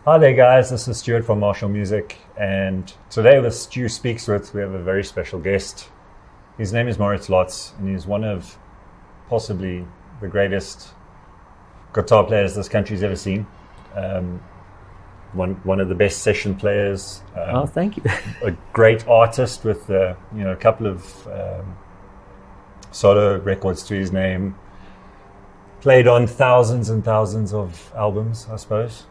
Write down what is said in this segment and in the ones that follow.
Hi there, guys. This is Stuart from Marshall Music, and today with Stu Speaks With, we have a very special guest. His name is Mauritz Lotz, and he's one of possibly the greatest guitar players this country's ever seen. One of the best session players. Oh, thank you. A great artist with a couple of solo records to his name. Played on thousands and thousands of albums, I suppose.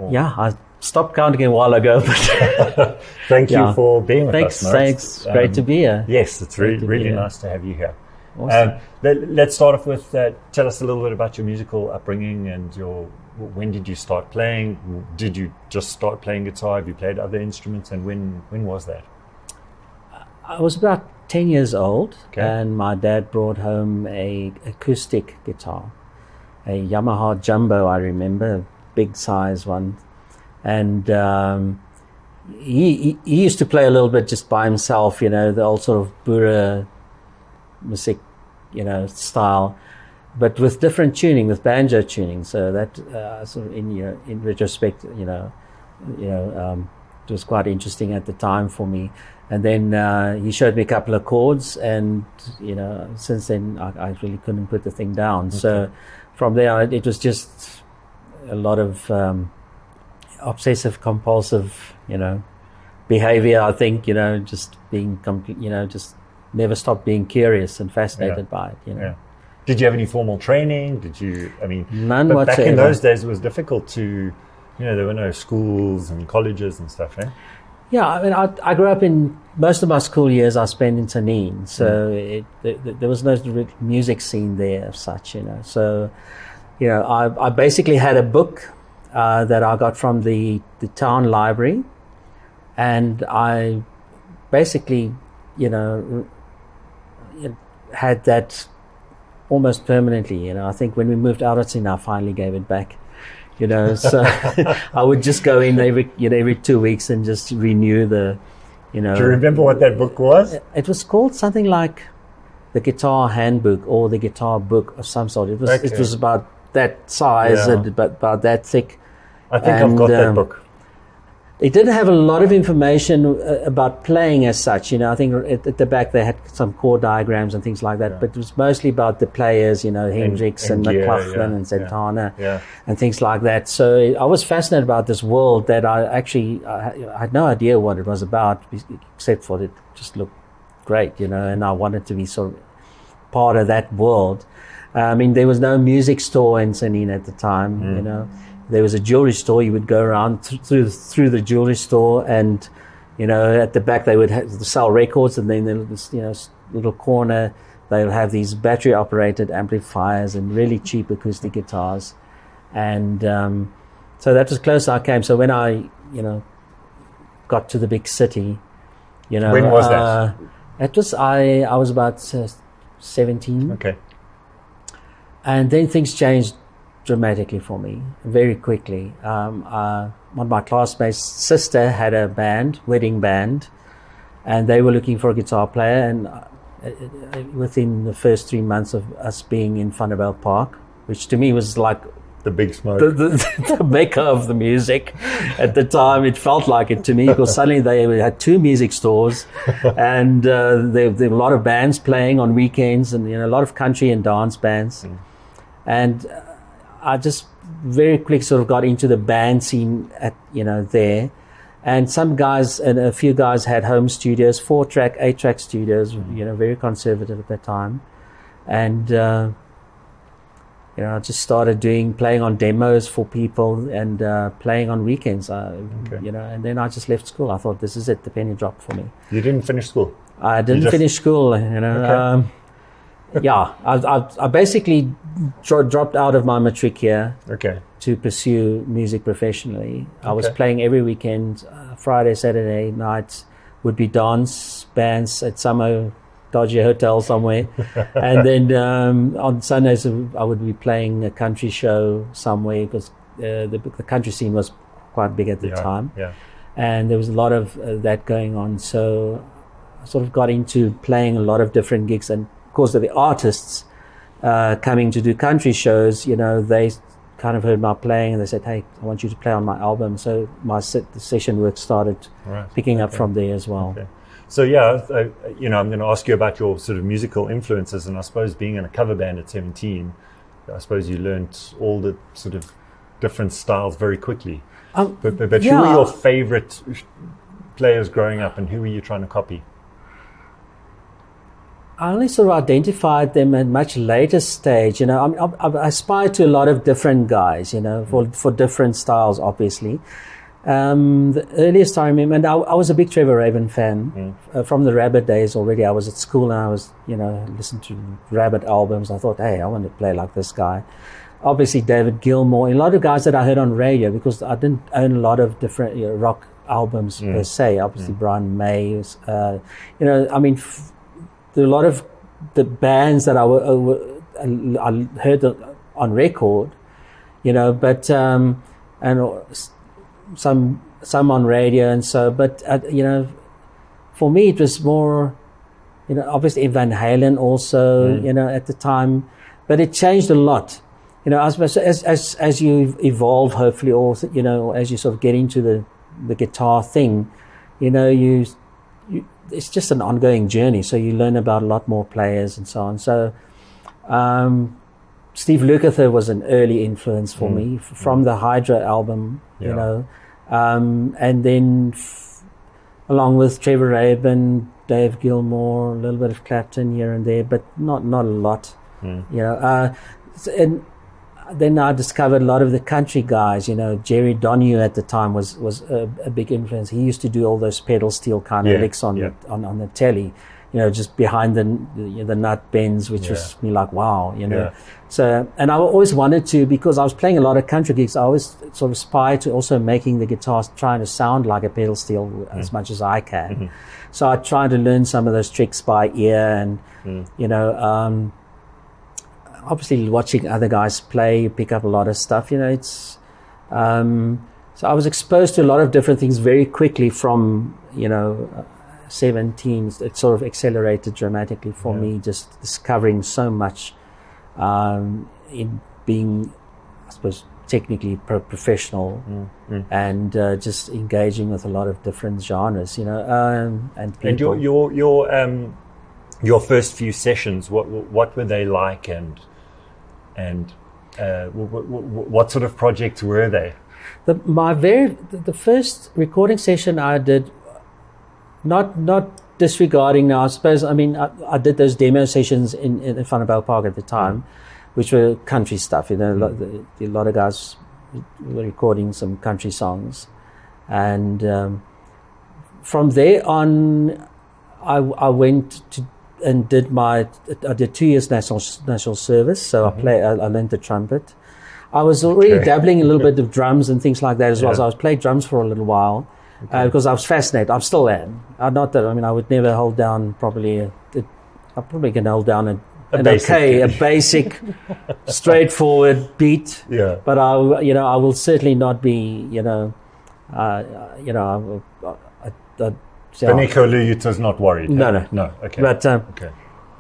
Yeah, I stopped counting a while ago. But Thank you for being with us, Mauritz. Thanks. Great to be here. Yes, it's really nice to have you here. Awesome. Let's start off with tell us a little bit about your musical upbringing and when did you start playing? Did you just start playing guitar? Have you played other instruments? And when was that? I was about 10 years old, Okay. and my dad brought home a acoustic guitar, a Yamaha Jumbo, I remember, big size one. And he used to play a little bit just by himself, the old sort of Burgh music, style, but with different tuning, with banjo tuning. So that sort of in retrospect, it was quite interesting at the time for me. And then he showed me a couple of chords, and since then I really couldn't put the thing down. Okay. So from there it was just a lot of obsessive compulsive behavior, I think, just being just never stopped being curious and fascinated by it. Yeah. Did you have any formal training? None but whatsoever. Back in those days it was difficult to, there were no schools and colleges and stuff, eh? Yeah, I mean, I grew up in, most of my school years I spent in Tanin, so there was no music scene there as such, So, I basically had a book that I got from the town library, and I basically, had that almost permanently. I think when we moved out of Tanin, I finally gave it back. So I would just go in every 2 weeks and just renew the, Do you remember what that book was? It was called something like the Guitar Handbook or the Guitar Book of some sort. It was about that size and about that thick. I think I've got that book. It didn't have a lot of information about playing as such. I think at the back they had some chord diagrams and things like that, but it was mostly about the players, Hendrix and McLaughlin and Santana and things like that. So I was fascinated about this world that I had no idea what it was about, except for it just looked great, and I wanted to be sort of part of that world. I mean, there was no music store in Tanin at the time, There was a jewelry store. You would go around through the jewelry store, and at the back they would sell records, and then there was this little corner they'll have these battery operated amplifiers and really cheap acoustic guitars, and so that was close I came. So when I got to the big city, when was that? It was I was about 17. Okay, and then things changed dramatically for me very quickly. One of my classmates' sister had a wedding band, and they were looking for a guitar player, and within the first 3 months of us being in Vanderbilt Park, which to me was like the big smoke, the mecca of the music at the time. It felt like it to me, because suddenly they had 2 music stores, and there were a lot of bands playing on weekends, and a lot of country and dance bands. And I just very quickly sort of got into the band scene at there, and some guys and a few guys had home studios, 4-track, 8-track studios, very conservative at that time, and I just started playing on demos for people and playing on weekends, and then I just left school. I thought, this is it, the penny dropped for me. You didn't finish school? I didn't finish school, Okay. I basically dropped out of my matric year to pursue music professionally. I was playing every weekend, Friday, Saturday nights, would be dance bands at some dodgy hotel somewhere. And then on Sundays I would be playing a country show somewhere, because the country scene was quite big at the time. Yeah. And there was a lot of that going on. So I sort of got into playing a lot of different gigs, and of course the artists coming to do country shows, they kind of heard my playing, and they said, "Hey, I want you to play on my album." So the session work started picking up from there as well. Okay. So yeah, I'm going to ask you about your sort of musical influences, and I suppose being in a cover band at 17, I suppose you learned all the sort of different styles very quickly. But who were your favorite players growing up, and who were you trying to copy? I only sort of identified them at a much later stage. I aspired to a lot of different guys, for different styles, obviously. The earliest I remember, and I was a big Trevor Rabin fan from the Rabbit days already. I was at school and I was, listened to Rabbit albums. I thought, hey, I want to play like this guy. Obviously, David Gilmour, a lot of guys that I heard on radio, because I didn't own a lot of different rock albums per se. Obviously, Brian May was, there are a lot of the bands that I heard on record, but and some on radio and so. But for me it was more, obviously Van Halen also, at the time, but it changed a lot. As you evolve, hopefully, or as you sort of get into the guitar thing, it's just an ongoing journey. So you learn about a lot more players and so on. So Steve Lukather was an early influence for me from the Hydra album, and then along with Trevor Rabin, Dave Gilmour, a little bit of Clapton here and there, but not a lot. And then I discovered a lot of the country guys. Jerry Donahue at the time was a big influence. He used to do all those pedal steel kind of licks on the telly, just behind the nut bends, which was me like, wow, So, and I always wanted to, because I was playing a lot of country gigs, I always sort of aspired to also making the guitars trying to sound like a pedal steel as much as I can. So I tried to learn some of those tricks by ear, and obviously watching other guys play, you pick up a lot of stuff. So I was exposed to a lot of different things very quickly from 17. It sort of accelerated dramatically for me, just discovering so much in being, I suppose, technically professional, and just engaging with a lot of different genres, and people. And your first few sessions, what were they like, and what sort of projects were they? The first recording session I did, not disregarding now, I suppose. I mean, I did those demo sessions in Van der Bijl Park at the time, which were country stuff. A lot of guys were recording some country songs, and from there on, I went to and I did 2 years national service. So I learned the trumpet. I was already dabbling a little bit of drums and things like that as well. So I was playing drums for a little while because I was fascinated. I still am. Not that, I would never hold down probably. I probably can hold down a basic, straightforward beat. Yeah. But I will certainly not be. Nico Luyuta's not worried. No. Okay. But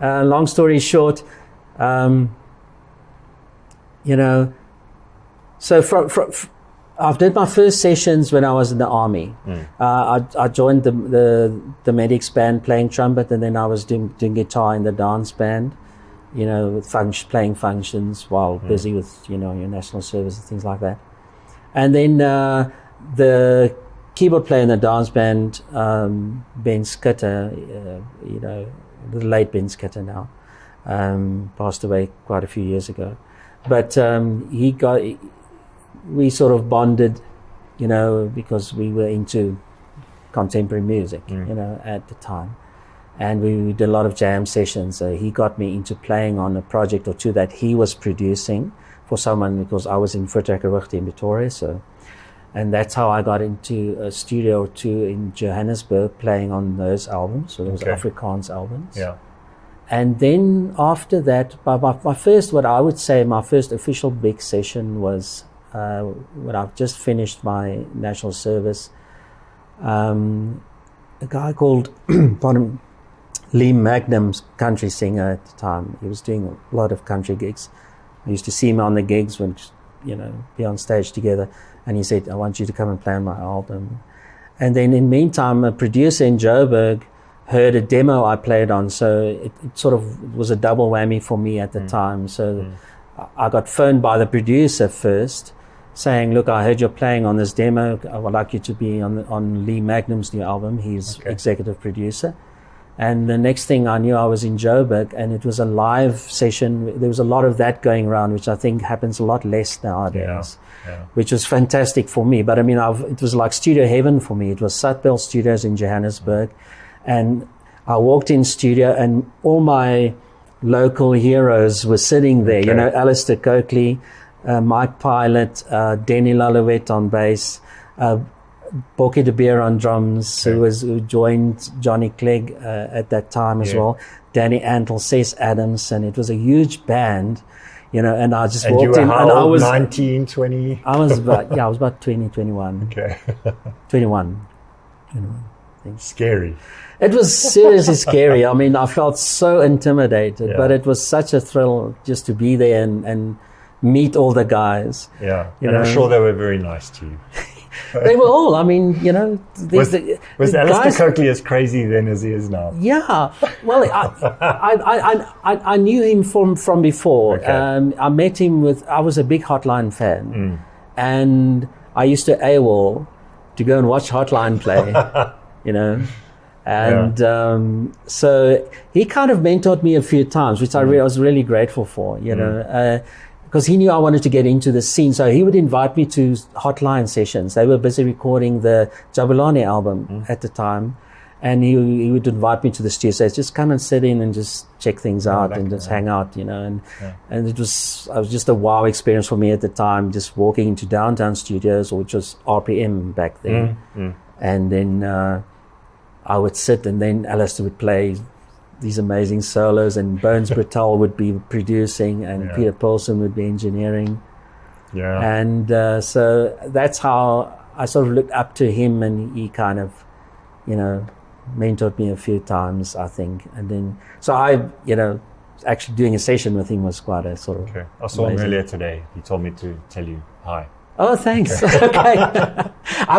long story short, so I did my first sessions when I was in the army. I joined the medics band playing trumpet, and then I was doing guitar in the dance band. Playing functions while busy with your national service and things like that. And then the keyboard player in the dance band, Ben Skitter, the late Ben Skitter now, passed away quite a few years ago. But we sort of bonded, because we were into contemporary music, at the time. And we did a lot of jam sessions. He got me into playing on a project or two that he was producing for someone, because I was in Vertrekkerwigte in Pretoria, so. And that's how I got into a studio or two in Johannesburg playing on those albums. So those Afrikaans albums. Yeah. And then after that, my first official big session was when I've just finished my national service. A guy called Lee Magnum's country singer at the time. He was doing a lot of country gigs. I used to see him on the gigs when be on stage together. And he said, I want you to come and play on my album. And then in the meantime, a producer in Joburg heard a demo I played on, so it sort of was a double whammy for me at the time. So I got phoned by the producer first, saying, look, I heard you're playing on this demo. I would like you to be on Lee Magnum's new album. He's executive producer. And the next thing I knew, I was in Joburg, and it was a live session. There was a lot of that going around, which I think happens a lot less nowadays, which was fantastic for me. But I mean, it was like studio heaven for me. It was Sutbell Studios in Johannesburg. And I walked in studio, and all my local heroes were sitting there. Alistair Coakley, Mike Pilot, Denny Lalouette on bass, Bokke de Beer on drums, who joined Johnny Clegg at that time as well. Danny Antle, Cess Adams, and it was a huge band, and I just walked in. How and I was 19, 20? I was about 20, 21. Okay. 21. Scary. It was seriously scary. I mean, I felt so intimidated, but it was such a thrill just to be there and meet all the guys. Yeah, and I'm sure they were very nice to you. They were all, I mean, was Alistair Coakley as crazy then as he is now? Yeah, well, I knew him from before. Okay. I met him I was a big Hotline fan, and I used to AWOL to go and watch Hotline play, and so he kind of mentored me a few times, which I was really grateful for, because he knew I wanted to get into the scene. So he would invite me to Hotline sessions. They were busy recording the Jabulani album at the time. And he would invite me to the studio. So just come and sit in and just check things out and just hang out, And it was just a wow experience for me at the time, just walking into downtown studios, which was RPM back then. And then I would sit, and then Alistair would play these amazing solos, and Bones Britell would be producing, and Peter Paulson would be engineering. Yeah. And so that's how I sort of looked up to him, and he kind of, mentored me a few times, I think. And then, so I, actually doing a session with him was quite a sort of I saw him earlier today. He told me to tell you hi. Oh, thanks. Okay. I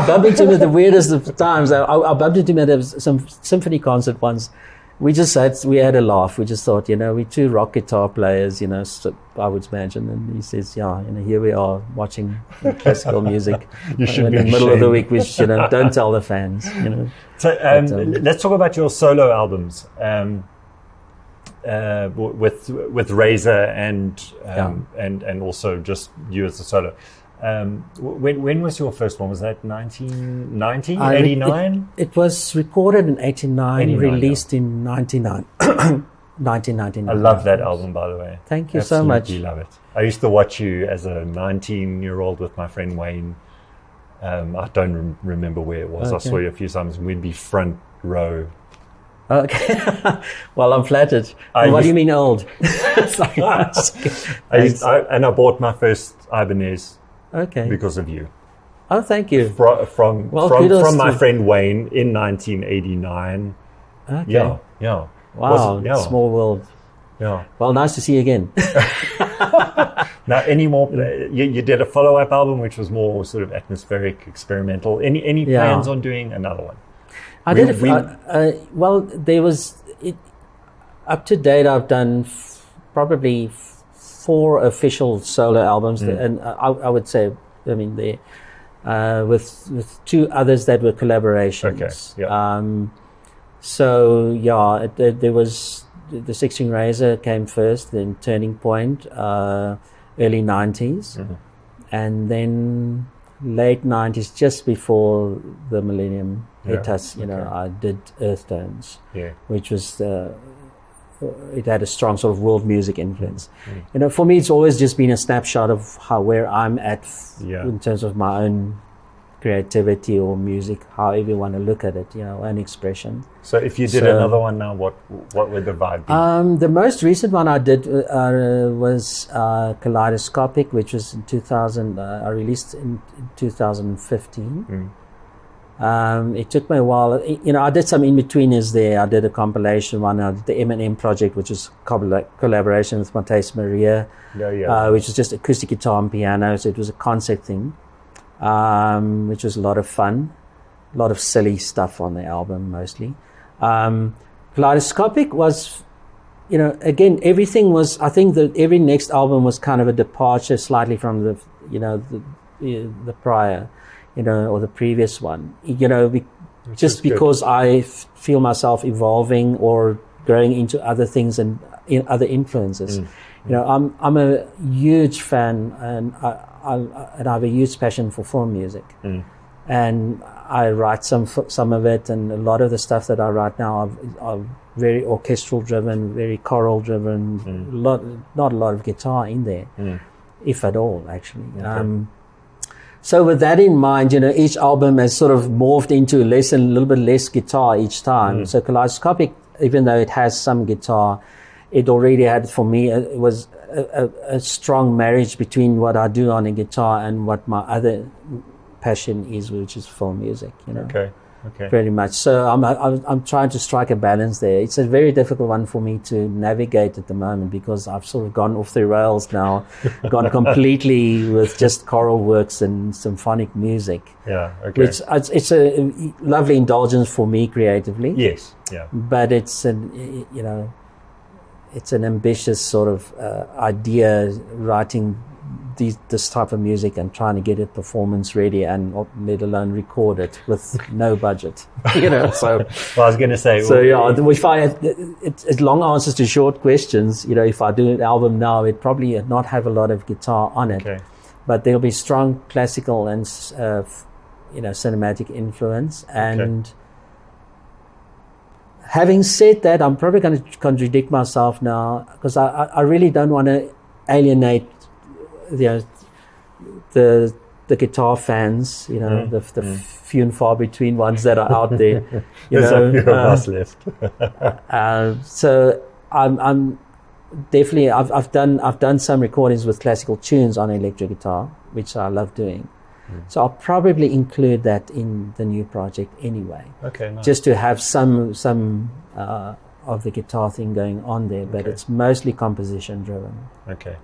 bumped into him at the weirdest of times. I bumped into him at some symphony concert once. We had a laugh. We just thought, we're two rock guitar players, so I would imagine. And he says, here we are watching classical music. You should in be the middle of the week, which, don't tell the fans, So let's talk about your solo albums with Razor and also just you as a solo. When was your first one? Was that 1990, 89? It was recorded in 89, released in 99. 1999. I love that album, by the way. Thank you so much. Absolutely love it. I used to watch you as a 19-year-old with my friend Wayne. I don't remember where it was. Okay. I saw you a few times, and we'd be front row. Okay. Well, I'm flattered. What do you mean old? I bought my first Ibanez. Okay. Because of you. Oh, thank you. From my friend Wayne in 1989. Okay. Yeah. Wow. Small world. Yeah. Well, nice to see you again. Now, any more? You did a follow-up album, which was more sort of atmospheric, experimental. Any plans on doing another one? I did. Well, there was up to date. I've done probably 4 official solo albums, and I would say, with 2 others that were collaborations. Okay. Yeah. There was the 16 Razor came first, then Turning Point, early 90s, and then late 90s, just before the millennium hit us. I did Earth Tones, which was it had a strong sort of world music influence. For me, it's always just been a snapshot of where I'm at in terms of my own creativity or music, however you want to look at it, and expression. So if you did another one now, what would the vibe be? The most recent one I did was Kaleidoscopic, which was in 2000. I released in 2015. It took me a while. I did some in-betweeners there. I did a compilation one. I did the M&M project, which was collaboration with Marta Maria, which was just acoustic guitar and piano. So it was a concert thing, which was a lot of fun. A lot of silly stuff on the album, mostly. Kaleidoscopic was, again, everything was, I think that every next album was kind of a departure slightly from the prior, or the previous one, because I feel myself evolving or growing into other things and other influences. I'm a huge fan, and I have a huge passion for film music. And I write some of it, and a lot of the stuff that I write now are very orchestral driven, very choral driven. Not a lot of guitar in there, if at all, actually. Okay. So with that in mind, each album has sort of morphed into a little bit less guitar each time. So Kaleidoscopic, even though it has some guitar, it already had, for me, it was a strong marriage between what I do on a guitar and what my other passion is, which is film music. Okay. Pretty much. So I'm trying to strike a balance there. It's a very difficult one for me to navigate at the moment, because I've sort of gone off the rails now, gone completely with just choral works and symphonic music. Yeah. Okay. Which it's a lovely indulgence for me creatively. Yes. Yeah. But it's it's an ambitious sort of idea, writing this type of music and trying to get it performance ready, and let alone record it with no budget. So well, I was going to say. So if it's long answers to short questions. If I do an album now, it probably not have a lot of guitar on it, but there'll be strong classical and cinematic influence. And having said that, I'm probably going to contradict myself now, because I really don't want to alienate the guitar fans, the few and far between ones that are out there. There's a few of us left. So I'm definitely I've done some recordings with classical tunes on electric guitar, which I love doing. So I'll probably include that in the new project anyway. Okay, nice. Just to have some of the guitar thing going on there, but it's mostly composition driven. Okay.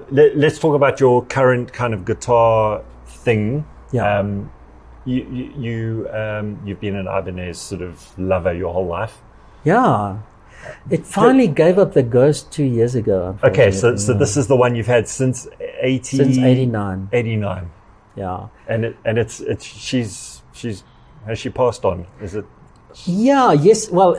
Let's talk about your current kind of guitar thing. Yeah. You've been an Ibanez sort of lover your whole life. Yeah. It finally gave up the ghost 2 years ago. Okay, so this is the one you've had since 89. 89. Yeah. And she's has she passed on? Is it? Yeah. Yes. Well.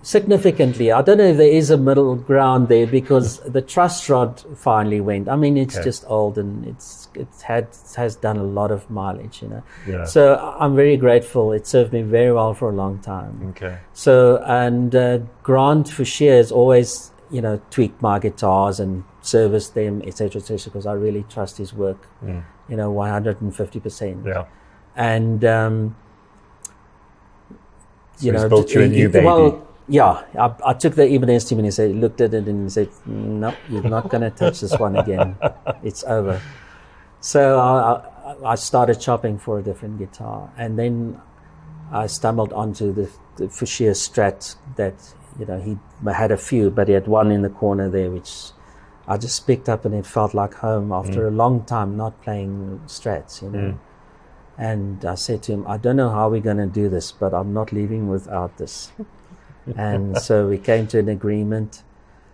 Significantly. I don't know if there is a middle ground there, because the truss rod finally went. I mean, it's just old, and it has done a lot of mileage, Yeah. So I'm very grateful. It served me very well for a long time. Okay. So, and Grant Fouchier has always, tweaked my guitars and serviced them, etc., because I really trust his work, 150%. Yeah. And So he's built you a new baby. Well, yeah, I took the Ibanez to him and he looked at it and he said, "No, you're not going to touch this one again. It's over." So I started shopping for a different guitar, and then I stumbled onto the Fouchier Strat that he had a few, but he had one in the corner there which I just picked up, and it felt like home after a long time not playing Strats, And I said to him, "I don't know how we're going to do this, but I'm not leaving without this." And so we came to an agreement,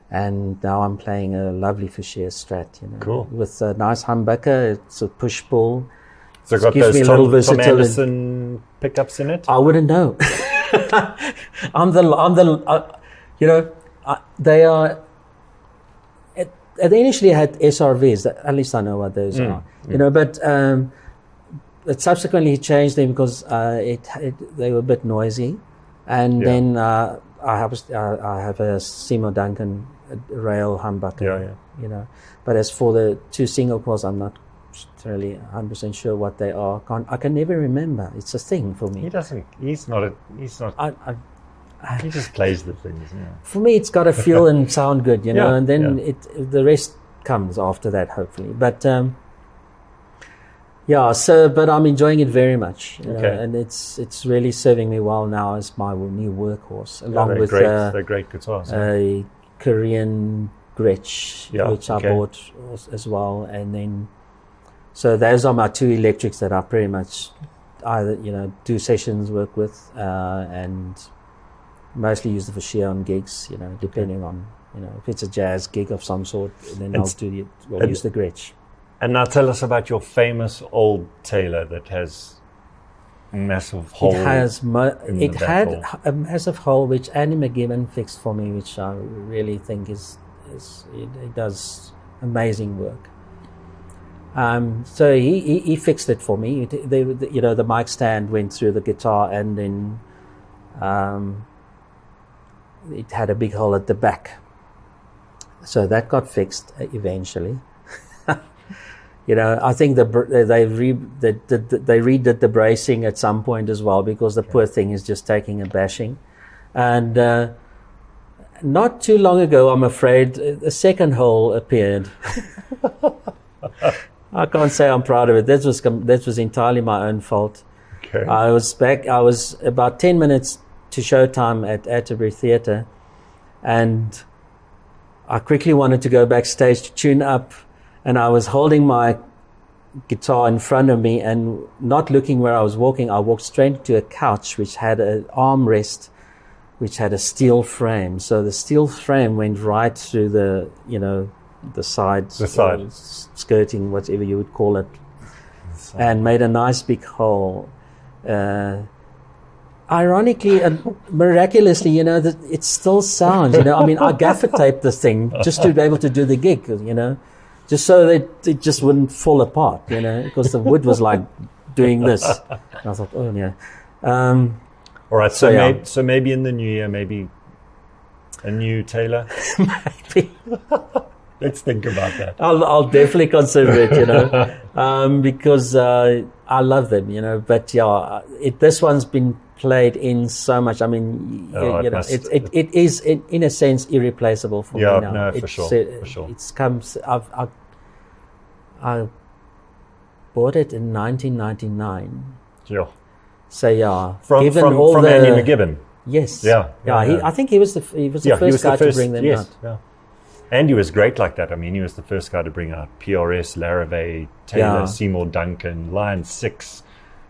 and now I'm playing a lovely Fouchier Strat, Cool. with a nice humbucker. It's a push-pull. So got those Tom Anderson pickups in it? I wouldn't know. They are. They initially had SRVs. At least I know what those are. But subsequently he changed them because they were a bit noisy, and then I have a Seymour Duncan rail humbucker. But as for the two single coils, I'm not really 100% sure what they are. I can never remember. It's a thing for me. He's not. He just plays the things. For me, it's got to feel and sound good, and then the rest comes after that, hopefully. But Yeah, but I'm enjoying it very much, and it's really serving me well now as my new workhorse, along with they're great guitars. A Korean Gretsch, which I bought as well, and then so those are my two electrics that I pretty much either do sessions work with, and mostly use the for shear on gigs, depending on if it's a jazz gig of some sort, then I'll use the Gretsch. And now tell us about your famous old Taylor that has a massive hole. It had a massive hole which Andy McGibbon fixed for me, which I really think it does amazing work. So he fixed it for me. The mic stand went through the guitar, and then it had a big hole at the back. So that got fixed eventually. I think they redid the bracing at some point as well, because the poor thing is just taking a bashing. And not too long ago, I'm afraid, a second hole appeared. I can't say I'm proud of it. That was entirely my own fault. Okay. I was about 10 minutes to showtime at Atterbury Theatre, and I quickly wanted to go backstage to tune up. And I was holding my guitar in front of me and not looking where I was walking. I walked straight to a couch which had an armrest, which had a steel frame. So the steel frame went right through the side skirting, whatever you would call it, and made a nice big hole. Ironically and miraculously, that it still sounds. I gaffer taped this thing just to be able to do the gig. Just so that it just wouldn't fall apart, because the wood was like doing this. And I thought, oh yeah. All right, so maybe in the new year, maybe a new Taylor. Maybe. Let's think about that. I'll definitely consider it, because I love them, But this one's been played in so much. I mean, it is in a sense irreplaceable for me now. No, for sure. It's come. I bought it in 1999. Yeah. So from Andy McGibbon. Yes. I think he was the first guy to bring them out. Yeah. Andy was great like that. I mean, he was the first guy to bring out PRS, Larrivee, Taylor, Seymour Duncan, Lion 6.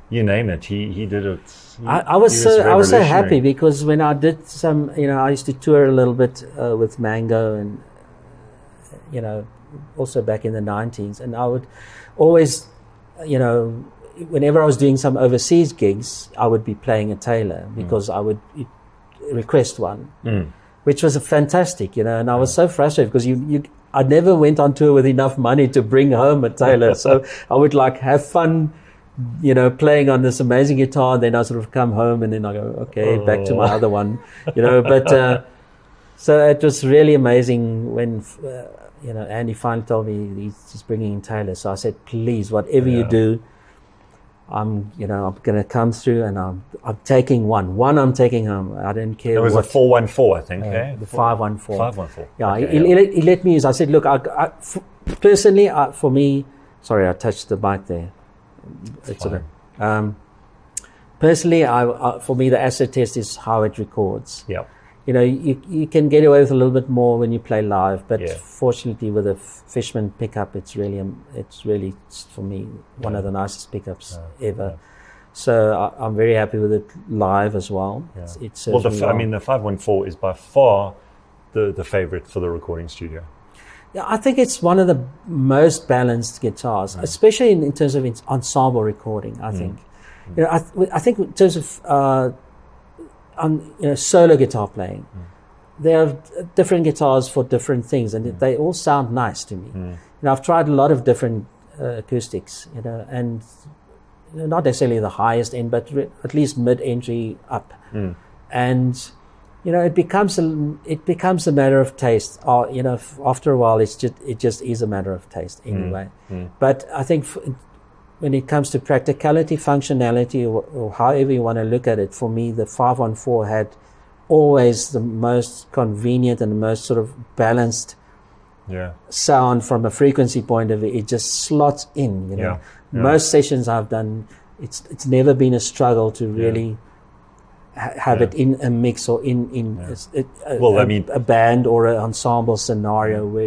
You name it, he did it. I was so happy, because when I did some, I used to tour a little bit with Mango, and also back in the 90s, and I would always, whenever I was doing some overseas gigs, I would be playing a Taylor, because I would request one, which was fantastic, and I was so frustrated because I never went on tour with enough money to bring home a Taylor, so I would have fun. Playing on this amazing guitar, and then I sort of come home, and then I go, okay, back to my other one, but so it was really amazing when, Andy finally told me he's bringing in Taylor. So I said, please, whatever you do, I'm going to come through, and I'm taking one. I'm taking home. I didn't care. It was a 414, I think, the 514. 514. Yeah, okay, he let me use. I said, look, personally, for me, sorry, I touched the mic there. It's okay. Personally, for me, the acid test is how it records. Yeah. You can get away with a little bit more when you play live, but fortunately, with a Fishman pickup, it's really for me one of the nicest pickups ever. Yeah. So I'm very happy with it live as well. Yeah. The 514 is by far the favorite for the recording studio. Yeah, I think it's one of the most balanced guitars, especially in terms of ensemble recording. I think, I think in terms of solo guitar playing, there are different guitars for different things, and they all sound nice to me. I've tried a lot of different acoustics, and not necessarily the highest end, but at least mid-entry up, and. It becomes a matter of taste. After a while, it just is a matter of taste anyway. But I think when it comes to practicality, functionality, or however you want to look at it, for me, the 514 had always the most convenient and the most sort of balanced sound from a frequency point of view. It just slots in, you know. Most sessions I've done, it's never been a struggle to really have it in a mix or in a band or an ensemble scenario where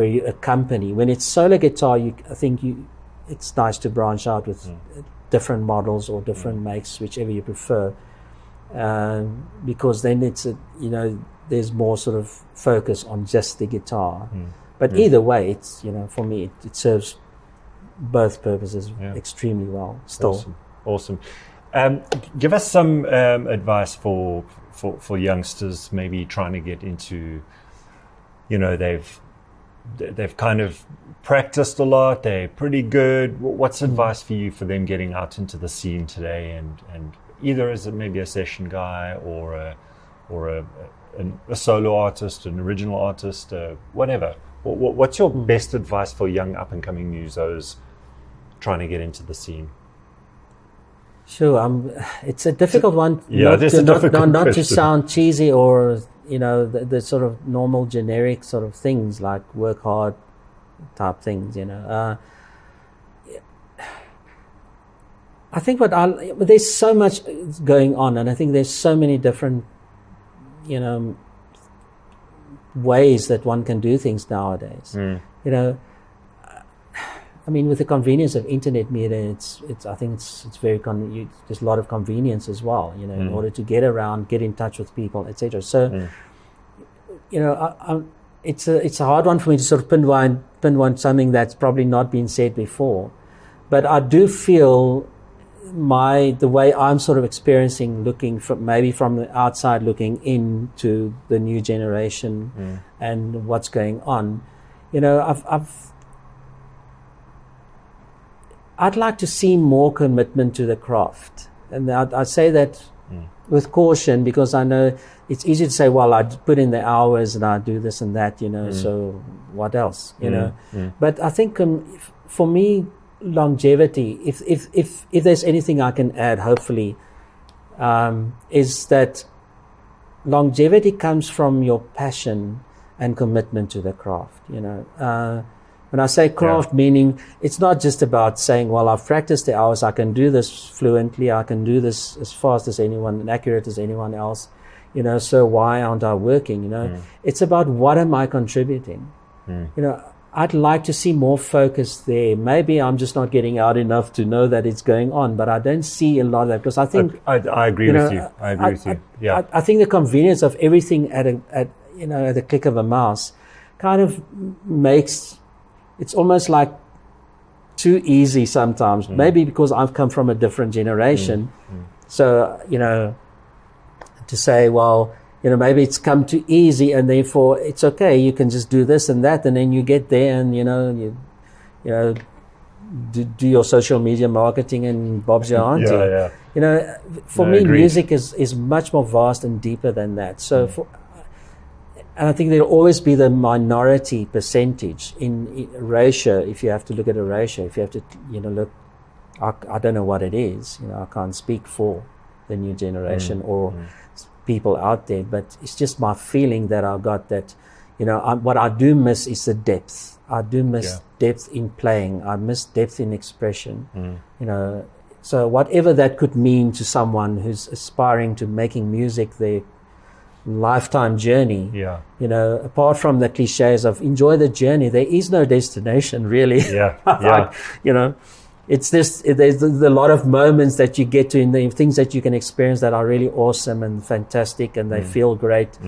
you accompany. When it's solo guitar, I think it's nice to branch out with different models or different makes, whichever you prefer, because then there's more sort of focus on just the guitar. But either way, it's, you know, for me it serves both purposes extremely well still. Awesome. Give us some advice for youngsters maybe trying to get into, you know, they've kind of practiced a lot, they're pretty good. What's advice for you for them getting out into the scene today, and either as maybe a session guy or a solo artist, an original artist, whatever. What's your best advice for young up-and-coming musos trying to get into the scene? Sure, it's a difficult one. Not to sound cheesy or, you know, the sort of normal generic sort of things like work hard type things, you know. I think there's so much going on, and I think there's so many different, you know, ways that one can do things nowadays. You know, I mean, with the convenience of internet media, I think it's very there's a lot of convenience as well, you know, in order to get around, get in touch with people, etc. So, you know, it's a hard one for me to sort of pinpoint something that's probably not been said before, but I do feel the way I'm sort of experiencing, looking from the outside, looking into the new generation and what's going on, you know, I'd like to see more commitment to the craft. And I say that with caution, because I know it's easy to say, well, I put in the hours and I do this and that, you know, so what else, you know? But I think for me, longevity, if there's anything I can add, hopefully, is that longevity comes from your passion and commitment to the craft, you know. When I say craft, meaning it's not just about saying, well, I've practiced the hours, I can do this fluently, I can do this as fast as anyone and accurate as anyone else, you know, so why aren't I working, you know? It's about what am I contributing? You know, I'd like to see more focus there. Maybe I'm just not getting out enough to know that it's going on, but I don't see a lot of that, because I think... I agree with you. I agree with you. Yeah. I think the convenience of everything at the click of a mouse kind of makes... It's almost like too easy sometimes, maybe because I've come from a different generation. So, you know, to say, well, you know, maybe it's come too easy and therefore it's okay, you can just do this and that, and then you get there and, you know, do your social media marketing and Bob's your auntie. You know, for me, agreed. Music is much more vast and deeper than that. So and I think there'll always be the minority percentage in ratio. If you have to look at a ratio, if you have to, you know, look, I don't know what it is. You know, I can't speak for the new generation or people out there, but it's just my feeling that I got that, you know, what I do miss is the depth. I do miss depth in playing. I miss depth in expression. You know, so whatever that could mean to someone who's aspiring to making music their lifetime journey, you know, apart from the cliches of enjoy the journey, there is no destination really. Like, you know, it's this, there's a lot of moments that you get to, in the things that you can experience that are really awesome and fantastic, and they feel great,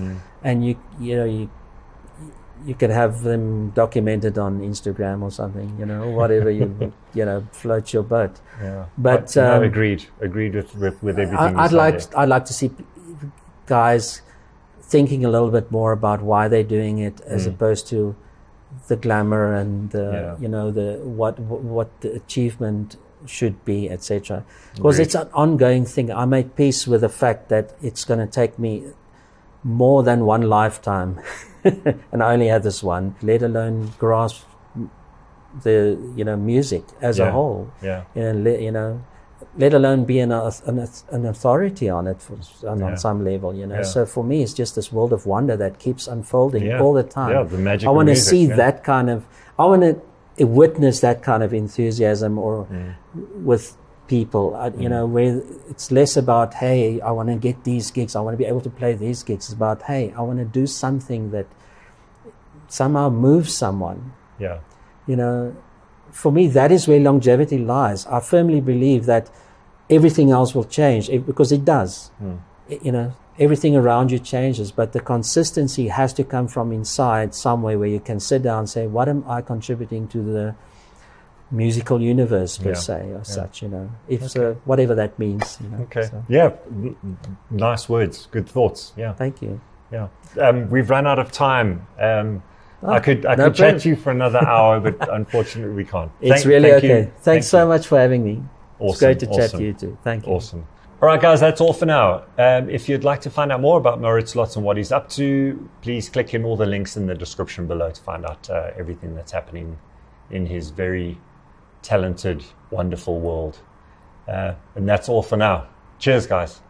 and you know you can have them documented on Instagram or something, you know, whatever you you know, float your boat. But no, agreed with everything. I'd like to see guys thinking a little bit more about why they're doing it, as opposed to the glamour and the, you know, the what the achievement should be, etc. Because it's an ongoing thing. I made peace with the fact that it's going to take me more than one lifetime, and I only have this one, let alone grasp the, you know, music as a whole. You know, let alone be an authority on it on some level, you know. Yeah. So for me, it's just this world of wonder that keeps unfolding all the time. Yeah, the magic I of want to music, see that kind of, I want to witness that kind of enthusiasm with people, you know, where it's less about, hey, I want to get these gigs, I want to be able to play these gigs. It's about, hey, I want to do something that somehow moves someone. Yeah. You know, for me, that is where longevity lies. I firmly believe that everything else will change because it does. You know, everything around you changes, but the consistency has to come from inside somewhere where you can sit down and say, what am I contributing to the musical universe per se or such, you know, if so, whatever that means. You know, so. Yeah, nice words, good thoughts. Yeah. Thank you. Yeah. We've run out of time. I could chat to you for another hour, but unfortunately we can't. It's really okay. Thanks so much for having me. Awesome. It's great to chat to you too. Thank you. Awesome. All right, guys, that's all for now. If you'd like to find out more about Mauritz Lotz and what he's up to, please click in all the links in the description below to find out everything that's happening in his very talented, wonderful world. And that's all for now. Cheers, guys.